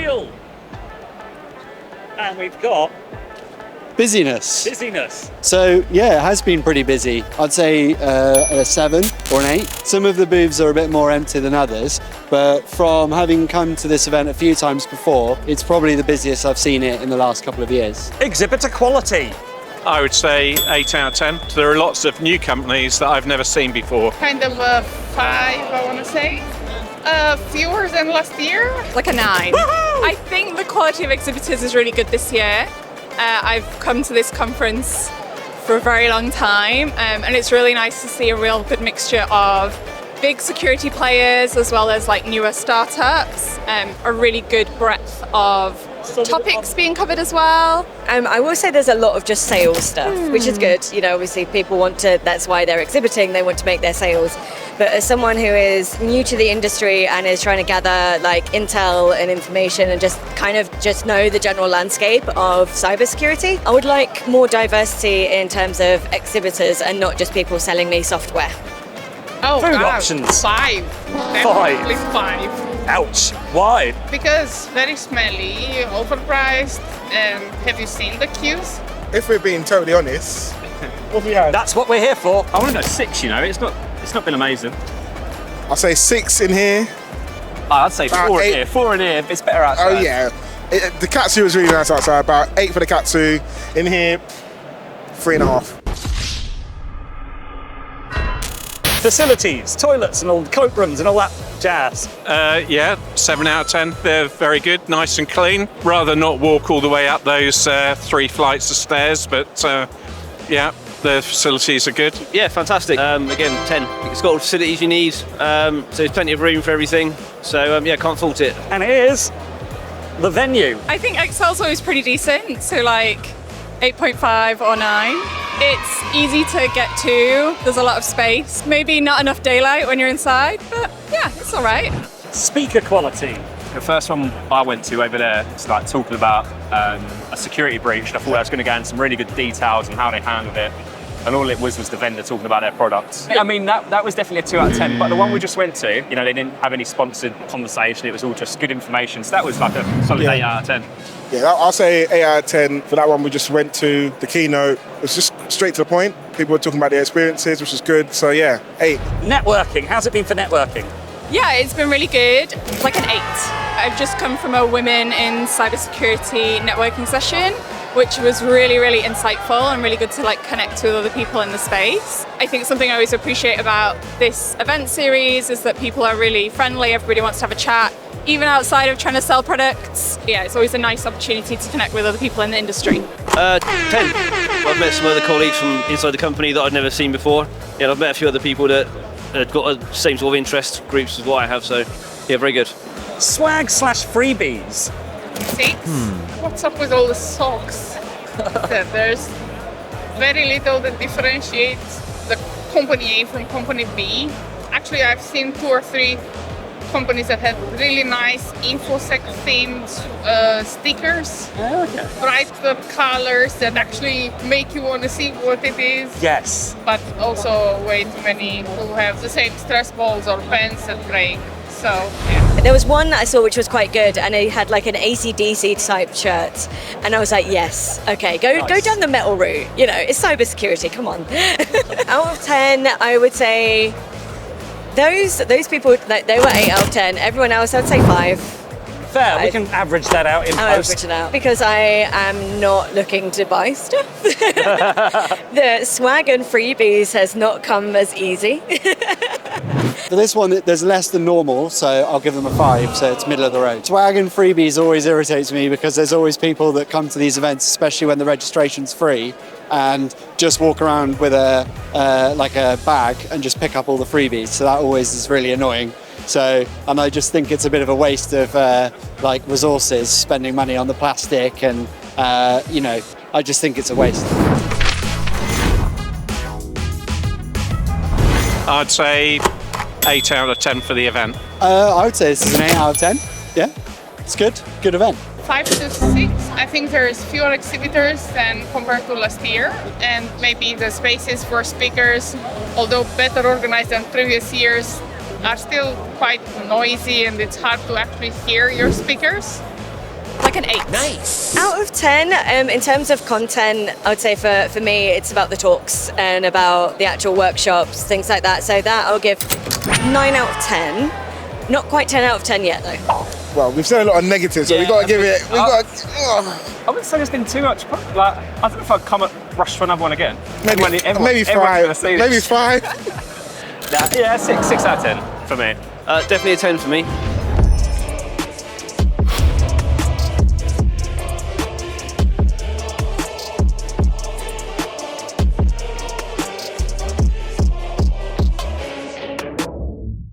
Style. And we've got Busyness. So yeah, it has been pretty busy. I'd say a 7 or an 8. Some of the booths are a bit more empty than others, but from having come to this event a few times before, it's probably the busiest I've seen it in the last couple of years. Exhibitor quality. I would say 8 out of 10. There are lots of new companies that I've never seen before. Kind of a 5, I want to say. Fewer than last year. Like a 9. Woohoo! I think the quality of exhibitors is really good this year. I've come to this conference for a very long time, and it's really nice to see a real good mixture of big security players as well as like newer startups. A really good breadth of topics being covered as well. I will say there's a lot of just sales stuff, which is good. You know, obviously people want to, that's why they're exhibiting, they want to make their sales. But as someone who is new to the industry and is trying to gather like intel and information and just kind of just know the general landscape of cybersecurity, I would like more diversity in terms of exhibitors and not just people selling me software. Oh, Food wow. options. 5. Definitely 5. Ouch. Why? Because very smelly, overpriced, and have you seen the queues? If we're being totally honest, That's what we're here for. I want to go 6, you know, it's not been amazing. I'll say 6 in here. I'd say 4 in 8. here. 4 in here, it's better outside. Oh yeah, the katsu was really nice outside. About 8 for the katsu. In here, 3.5. Facilities, toilets and all the cloakrooms and all that jazz. Yeah, 7 out of 10. They're very good, nice and clean. Rather not walk all the way up those 3 flights of stairs, but yeah, the facilities are good. Yeah, fantastic. Again, 10. It's got all the facilities you need, so there's plenty of room for everything. So yeah, can't fault it. And here's the venue. I think Excel's always pretty decent, so like 8.5 or 9. It's easy to get to, there's a lot of space. Maybe not enough daylight when you're inside, but yeah, it's all right. Speaker quality. The first one I went to over there was like talking about a security breach. I thought I was going to go into some really good details on how they handled it. And all it was the vendor talking about their products. I mean, that was definitely a 2 out of 10. But the one we just went to, you know, they didn't have any sponsored conversation. It was all just good information. So that was like a solid 8 out of 10. Yeah, I'll say 8 out of 10 for that one we just went to. The keynote was just straight to the point. People were talking about their experiences, which was good. So yeah, 8. Networking, how's it been for networking? Yeah, it's been really good. It's like an 8. I've just come from a women in cybersecurity networking session, which was really, really insightful and really good to like connect with other people in the space. I think something I always appreciate about this event series is that people are really friendly, everybody wants to have a chat, even outside of trying to sell products. Yeah, it's always a nice opportunity to connect with other people in the industry. 10. I've met some other colleagues from inside the company that I'd never seen before. Yeah, I've met a few other people that had got the same sort of interest groups as what I have, so yeah, very good. Swag/freebies. 6. What's up with all the socks? There's very little that differentiates the company A from company B. Actually, I've seen 2 or 3 companies that have really nice Infosec themed stickers. Oh, okay. Bright colors that actually make you want to see what it is. Yes. But also way too many who have the same stress balls or pens that break. So, yeah. There was one that I saw which was quite good, and it had like an AC/DC type shirt, and I was like, yes, okay, go down the metal route. You know, it's cybersecurity. Come on. Out of 10, I would say those people, they were 8 out of 10. Everyone else, I'd say 5. Fair. We can average that out in post. Average it out because I am not looking to buy stuff. The swag and freebies has not come as easy. For this one, there's less than normal, so I'll give them a 5, so it's middle of the road. Swag and freebies always irritates me because there's always people that come to these events, especially when the registration's free, and just walk around with a bag and just pick up all the freebies. So that always is really annoying. So, and I just think it's a bit of a waste of resources, spending money on the plastic, and I just think it's a waste. I'd say 8 out of 10 for the event. I would say this is an 8 out of 10. Yeah, it's good event. 5 to 6. I think there's fewer exhibitors than compared to last year, and maybe the spaces for speakers, although better organized than previous years, are still quite noisy, and it's hard to actually hear your speakers. Like an 8. Out of 10, in terms of content, I would say for me, it's about the talks and about the actual workshops, things like that. So that I'll give 9 out of 10. Not quite 10 out of 10 yet, though. Well, we've said a lot of negatives, so we've got to give it. I wouldn't say there's been too much. Like, I don't know if I'd come up rush for another one again. Maybe 5. Maybe 5. Yeah, 6 out of 10 for me. Definitely a 10 for me.